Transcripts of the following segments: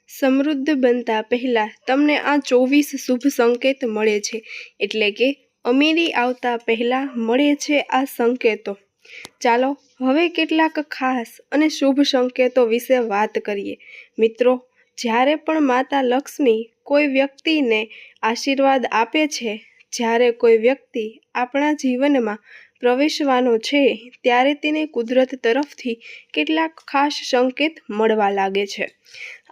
સમૃદ્ધ બનતા પહેલાં તમને આ 24 શુભ સંકેત મળે છે, એટલે કે અમીરી આવતા પહેલાં મળે છે આ સંકેતો. ચાલો હવે કેટલાક ખાસ અને શુભ સંકેતો વિશે વાત કરીએ. મિત્રો, જ્યારે પણ માતા લક્ષ્મી કોઈ વ્યક્તિને આશીર્વાદ આપે છે, જ્યારે કોઈ વ્યક્તિ આપણા જીવનમાં પ્રવેશવાનો છે, ત્યારે તેને કુદરત તરફથી કેટલાક ખાસ સંકેત મળવા લાગે છે.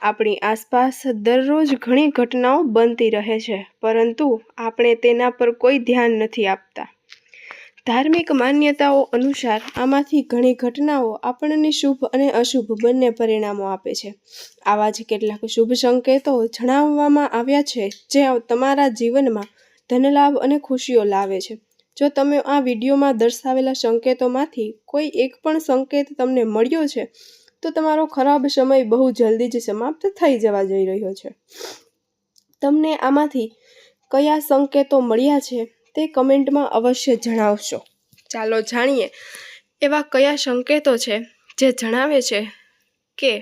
આપણી આસપાસ દરરોજ ઘણી ઘટનાઓ બનતી રહે છે, પરંતુ આપણે તેના પર કોઈ ધ્યાન નથી આપતા. ધાર્મિક માન્યતાઓ અનુસાર આમાંથી ઘણી ઘટનાઓ આપણને શુભ અને અશુભ બંને પરિણામો આપે છે. આવા જ કેટલાક શુભ સંકેતો જણાવવામાં આવ્યા છે જે તમારા જીવનમાં ધનલાભ અને ખુશીઓ લાવે છે. જો તમે આ વિડીયોમાં દર્શાવેલા સંકેતોમાંથી કોઈ એક પણ સંકેત તમને મળ્યો છે, તો તમારો ખરાબ સમય બહુ જલ્દી જ સમાપ્ત થઈ જવા જઈ રહ્યો છે. તમને આમાંથી કયા સંકેતો મળ્યા છે તે કમેન્ટમાં અવશ્ય જણાવશો. ચાલો જાણીએ એવા કયા સંકેતો છે જે જણાવે છે કે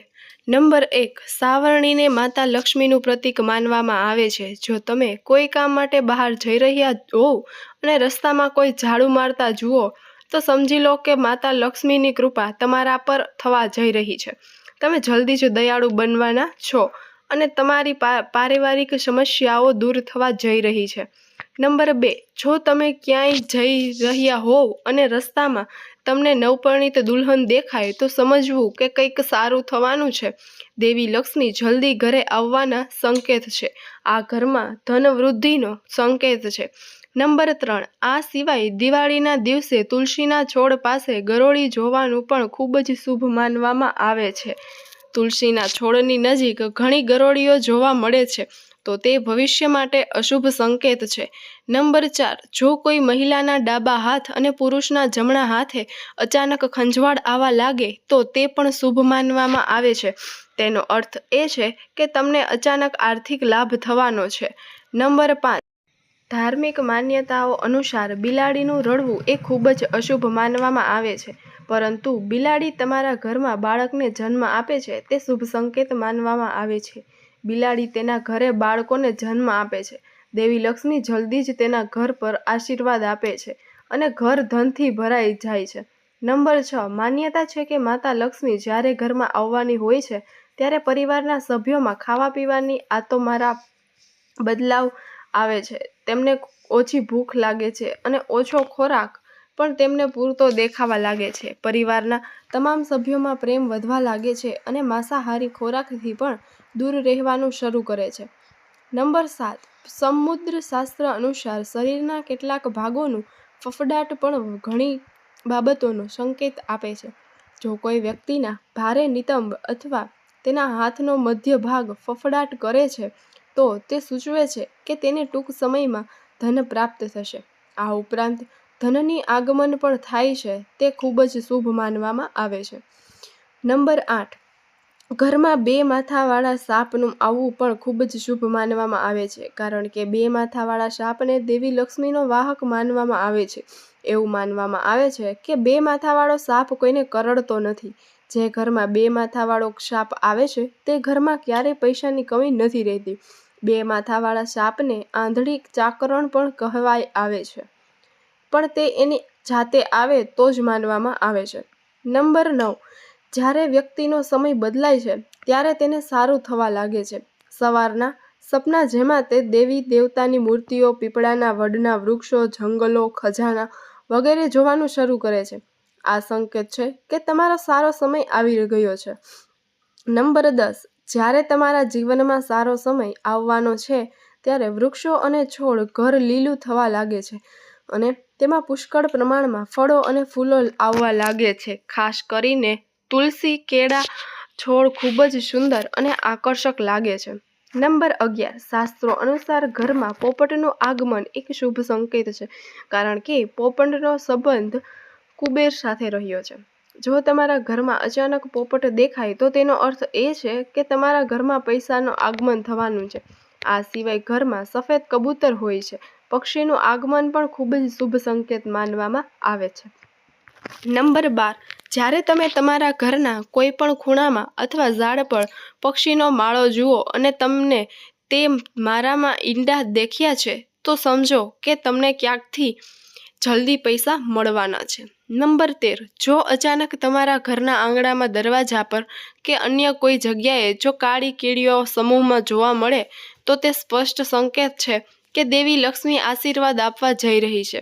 નંબર 1, સાવરણીને માતા લક્ષ્મીનું પ્રતીક માનવામાં આવે છે. જો તમે કોઈ કામ માટે બહાર જઈ રહ્યા હોવ અને રસ્તામાં કોઈ ઝાડુ મારતા જુઓ, તો સમજી લો કે માતા લક્ષ્મીની કૃપા તમારા પર થવા જઈ રહી છે. તમે જલ્દી જ દયાળુ બનવાના છો અને તમારી પારિવારિક સમસ્યાઓ દૂર થવા જઈ રહી છે. નંબર 2, જો તમે ક્યાંય જઈ રહ્યા હોવ અને રસ્તામાં તમને નવપરિણીત દુલ્હન દેખાય, તો સમજવું કે કંઈક સારું થવાનું છે. દેવી લક્ષ્મી જલ્દી ઘરે આવવાના સંકેત છે. આ ઘરમાં ધન વૃદ્ધિનો સંકેત છે. નંબર 3, આ સિવાય દિવાળીના દિવસે તુલસીના છોડ પાસે ગરોળી જોવાનું પણ ખૂબ જ શુભ માનવામાં આવે છે. તુલસીના છોડની નજીક ઘણી ગરોળીઓ જોવા મળે છે, તો તે ભવિષ્ય માટે અશુભ સંકેત છે. નંબર 4, જો કોઈ મહિલાના ડાબા હાથ અને પુરુષના જમણા હાથે અચાનક ખંજવાળ આવવા લાગે, તો તે પણ શુભ માનવામાં આવે છે. તેનો અર્થ એ છે કે તમને અચાનક આર્થિક લાભ થવાનો છે. નંબર 5, ધાર્મિક માન્યતાઓ અનુસાર બિલાડીનું રડવું એ ખૂબ જ અશુભ માનવામાં આવે છે, પરંતુ બિલાડી તમારા ઘરમાં બાળકને જન્મ આપે છે તે શુભ સંકેત માનવામાં આવે છે. બિલાડી તેના ઘરે બાળકોને જન્મ આપે છે. દેવી લક્ષ્મી જલ્દી જ તેના ઘર પર આશીર્વાદ આપે છે અને ઘર ધનથી ભરાઈ જાય છે. નંબર 6, માન્યતા છે કે માતા લક્ષ્મી જ્યારે ઘરમાં આવવાની હોય છે, ત્યારે પરિવારના સભ્યોમાં ખાવા પીવાની આતોમારા બદલાવ આવે છે. તેમને ઓછી ભૂખ લાગે છે અને ઓછો ખોરાક પણ તેમને પૂરતો દેખાવા લાગે છે. પરિવારના તમામ સભ્યોમાં પ્રેમ વધવા લાગે છે અને માંસાહારી ખોરાકથી પણ દૂર રહેવાનું શરૂ કરે છે. નંબર 7, સમુદ્ર શાસ્ત્ર અનુસાર શરીરના કેટલાક ભાગોનું ફફડાટ પણ ઘણી બાબતોનો સંકેત આપે છે. જો કોઈ વ્યક્તિના ભારે નિતંબ અથવા તેના હાથનો મધ્ય ભાગ ફફડાટ કરે છે, તો તે સૂચવે છે કે તેને ટૂંક સમયમાં ધન પ્રાપ્ત થશે. આ ઉપરાંત ધનની આગમન પણ થાય છે, તે ખૂબ જ શુભ માનવામાં આવે છે. નંબર 8, ઘરમાં 2 માથાવાળા સાપનું આવવું પણ ખૂબ જ શુભ માનવામાં આવે છે, કારણ કે 2 માથાવાળા સાપને દેવી લક્ષ્મીનો વાહક માનવામાં આવે છે. એવું માનવામાં આવે છે કે 2 માથાવાળો સાપ કોઈને કરડતો નથી. જે ઘરમાં 2 માથાવાળો સાપ આવે છે, તે ઘરમાં ક્યારેય પૈસાની કમી નથી રહેતી. 2 માથાવાળા સાપને આંધળી ચાકરણ પણ કહેવાય આવે છે, પણ તે એની જાતે આવે તો જ માનવામાં આવે છે. નંબર 9, જ્યારે વ્યક્તિનો સમય બદલાય છે, ત્યારે તેને સારું થવા લાગે છે. સવારના સપના જેમાં તે દેવી દેવતાની મૂર્તિઓ, પીપળાના વડના વૃક્ષો, જંગલો, ખજાના વગેરે જોવાનું શરૂ કરે છે. આ સંકેત છે કે તમારો સારો સમય આવી ગયો છે. નંબર 10, જ્યારે તમારા જીવનમાં સારો સમય આવવાનો છે, ત્યારે વૃક્ષો અને છોડ ઘર લીલું થવા લાગે છે અને તેમાં પુષ્કળ પ્રમાણમાં ફળો અને ફૂલો આવવા લાગે છે. ખાસ કરીને તુલસી, કેળા છોડ ખૂબ જ સુંદર અને આકર્ષક લાગે છે. નંબર 11, શાસ્ત્રો અનુસાર ઘરમાં પોપટનું આગમન એક શુભ સંકેત છે, કારણ કે પોપટનો સંબંધ કુબેર સાથે રહ્યો છે. જો તમારા ઘરમાં અચાનક પોપટ દેખાય, તો તેનો અર્થ એ છે કે તમારા ઘરમાં પૈસાનું આગમન થવાનું છે. આ સિવાય ઘરમાં સફેદ કબૂતર હોય છે. પક્ષીનું આગમન પણ ખૂબ જ શુભ સંકેત માનવામાં આવે છે. નંબર 12, જ્યારે તમે તમારા ઘરના કોઈ પણ ખૂણામાં અથવા ઝાડ પર પક્ષીનો માળો જુઓ અને તમને તે મારામાં ઈંડા દેખ્યા છે તો સમજો કે તમને ક્યાંકથી જલ્દી પૈસા મળવાના છે. નંબર 13, જો અચાનક તમારા ઘરના આંગણામાં દરવાજા પર કે અન્ય કોઈ જગ્યાએ જો કાળી કીડીઓ સમૂહમાં જોવા મળે તો તે સ્પષ્ટ સંકેત છે કે દેવી લક્ષ્મી આશીર્વાદ આપવા જઈ રહી છે.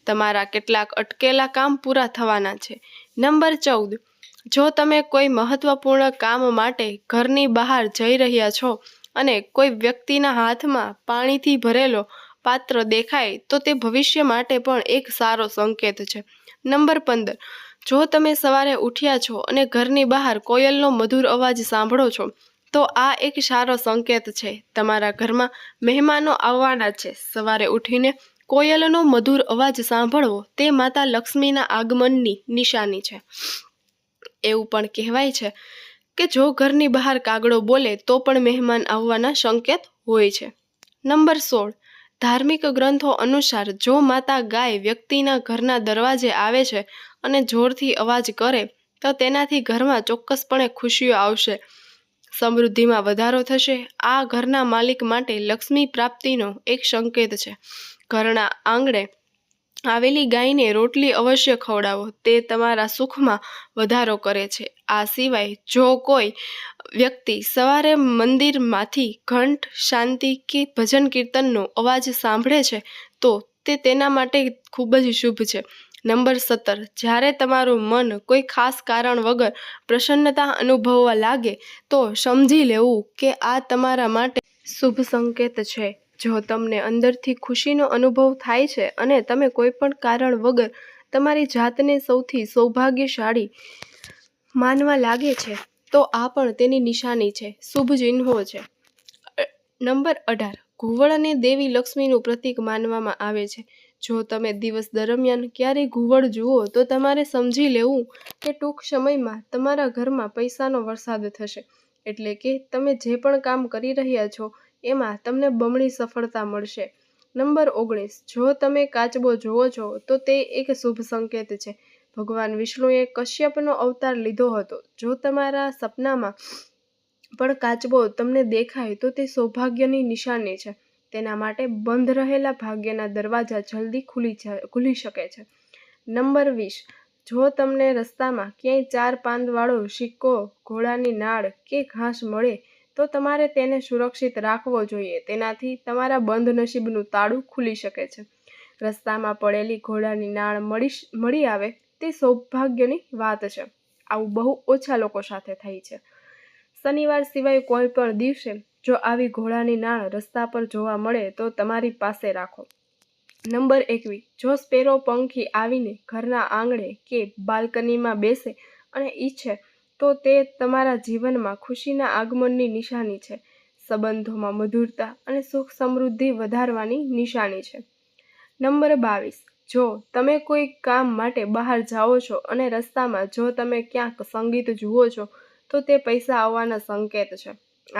તમારા કેટલાક અટકેલા કામ પૂરા થવાના છે. નંબર 14, જો તમે કોઈ મહત્વપૂર્ણ કામ માટે ઘરની બહાર જઈ રહ્યા છો અને કોઈ વ્યક્તિના હાથમાં પાણીથી ભરેલો પાત્ર દેખાય તો તે ભવિષ્ય માટે પણ એક સારો સંકેત છે. નંબર 15, જો તમે સવારે ઉઠ્યા છો અને ઘરની બહાર કોયલનો મધુર અવાજ સાંભળો છો તો આ એક સારો સંકેત છે. તમારા ઘરમાં મહેમાનો આવવાના છે. સવારે ઉઠીને કોયલનો મધુર અવાજ સાંભળવો તે માતા લક્ષ્મીના આગમનની નિશાની છે. એવું પણ કહેવાય છે કે જો ઘરની બહાર કાગડો બોલે તો પણ મહેમાન આવવાના સંકેત હોય છે. નંબર 16, ધાર્મિક ગ્રંથો અનુસાર જો માતા ગાય વ્યક્તિના ઘરના દરવાજે આવે છે અને જોરથી અવાજ કરે તો તેનાથી ઘરમાં ચોક્કસપણે ખુશીઓ આવશે, સમૃદ્ધિમાં વધારો થશે. આ ઘરના માલિક માટે લક્ષ્મી પ્રાપ્તિનો એક સંકેત છે. ઘરના આંગણે આવેલી ગાયને રોટલી અવશ્ય ખવડાવો, તે તમારા સુખમાં વધારો કરે છે. આ સિવાય જો કોઈ વ્યક્તિ સવારે મંદિરમાંથી ઘંટ, શાંતિ કે ભજન કીર્તનનો અવાજ સાંભળે છે તો તે તેના માટે ખૂબ જ શુભ છે. નંબર 17, જ્યારે તમારું મન કોઈ ખાસ કારણ વગર પ્રસન્નતા અનુભવવા લાગે તો સમજી લેવું કે આ તમારા માટે શુભ સંકેત છે. જો તમને અંદરથી ખુશીનો અનુભવ થાય છે અને તમે કોઈ પણ કારણ વગર તમારી જાતને સૌથી સૌભાગ્યશાળી માનવા લાગે છે તો આ પણ તેની નિશાની છે, શુભ ચિહ્નો છે. નંબર 18, ઘુવડને દેવી લક્ષ્મીનું પ્રતીક માનવામાં આવે છે. જો તમે દિવસ દરમિયાન ક્યારેય ઘુવડ જુઓ તો તમારે સમજી લેવું કે ટૂંક સમયમાં તમારા ઘરમાં પૈસાનો વરસાદ થશે, એટલે કે તમે જે પણ કામ કરી રહ્યા છો એમાં તમને બમણી સફળતા મળશે. નંબર 19, જો તમે કાચબો જુઓ છો તો તે એક શુભ સંકેત છે. ભગવાન વિષ્ણુએ કશ્યપનો અવતાર લીધો હતો. જો તમારા સપનામાં પણ કાચબો તમને દેખાય તો તે સૌભાગ્યની નિશાની છે. તેના માટે બંધ રહેલા ભાગ્યના દરવાજા જલ્દી ખુલી શકે છે. નંબર 20, જો તમને રસ્તામાં ક્યાંય 4 પાંદવાળો સિક્કો, ઘોડાની નાળ કે ઘાસ મળે તો તમારે તેને સુરક્ષિત રાખવો જોઈએ. તેનાથી તમારા બંધ નસીબનું તાળું ખુલી શકે છે. રસ્તામાં પડેલી ઘોડાની નાળ મળી આવે તે સૌભાગ્યની વાત છે. આવું બહુ ઓછા લોકો સાથે થાય છે. શનિવાર સિવાય કોઈ પણ દિવસે જો આવી ઘોડાની નાળ રસ્તા પર જોવા મળે તો તમારી પાસે રાખો. નંબર 21, જો સ્પેરો પંખી આવીને ઘરના આંગણે કે બાલ્કનીમાં બેસે અને ઈચ્છે તો તે તમારા જીવનમાં ખુશીના આગમનની નિશાની છે. સંબંધોમાં મધુરતા અને સુખ સમૃદ્ધિ વધારવાની નિશાની છે. નંબર 22, જો તમે કોઈ કામ માટે બહાર જાઓ છો અને રસ્તામાં જો તમે ક્યાંક સંગીત જુઓ છો તો તે પૈસા આવવાના સંકેત છે.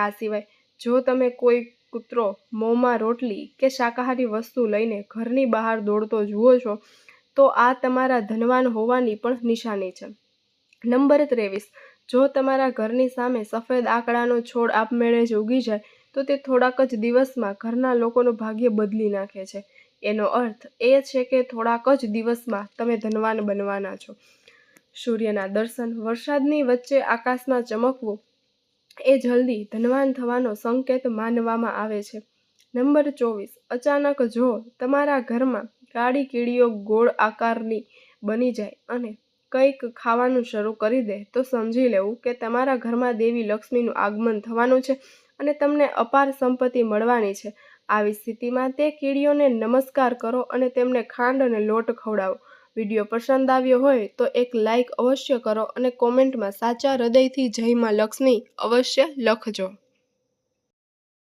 આ સિવાય જો તમે કોઈ કૂતરો મોંમાં રોટલી કે શાકાહારી વસ્તુ લઈને ઘરની બહાર દોડતો જુઓ છો તો આ તમારા ધનવાન હોવાની પણ નિશાની છે. નંબર 23, જો તમારા ઘરની સામે સફેદ આંકડાનો છોડ આપમેળે જ ઉગી જાય તો તે થોડાક જ દિવસમાં ઘરના લોકોનું ભાગ્ય બદલી નાખે છે. એનો અર્થ એ છે કે થોડાક જ દિવસમાં તમે ધનવાન બનવાના છો. સૂર્યના દર્શન, વરસાદની વચ્ચે આકાશમાં ચમકવું એ જલ્દી ધનવાન થવાનો સંકેત માનવામાં આવે છે. નંબર 24, અચાનક જો તમારા ઘરમાં કાળી કીડીઓ ગોળ આકારની બની જાય અને કંઈક ખાવાનું શરૂ કરી દે તો સમજી લેવું કે તમારા ઘરમાં દેવી લક્ષ્મીનું આગમન થવાનું છે અને તમને અપાર સંપત્તિ મળવાની છે. આવી સ્થિતિમાં તે કીડીઓને નમસ્કાર કરો અને તેમને ખાંડ અને લોટ ખવડાવો. વિડીયો પસંદ આવ્યો હોય તો એક લાઇક અવશ્ય કરો અને કોમેન્ટમાં સાચા હૃદયથી જય માં લક્ષ્મી અવશ્ય લખજો.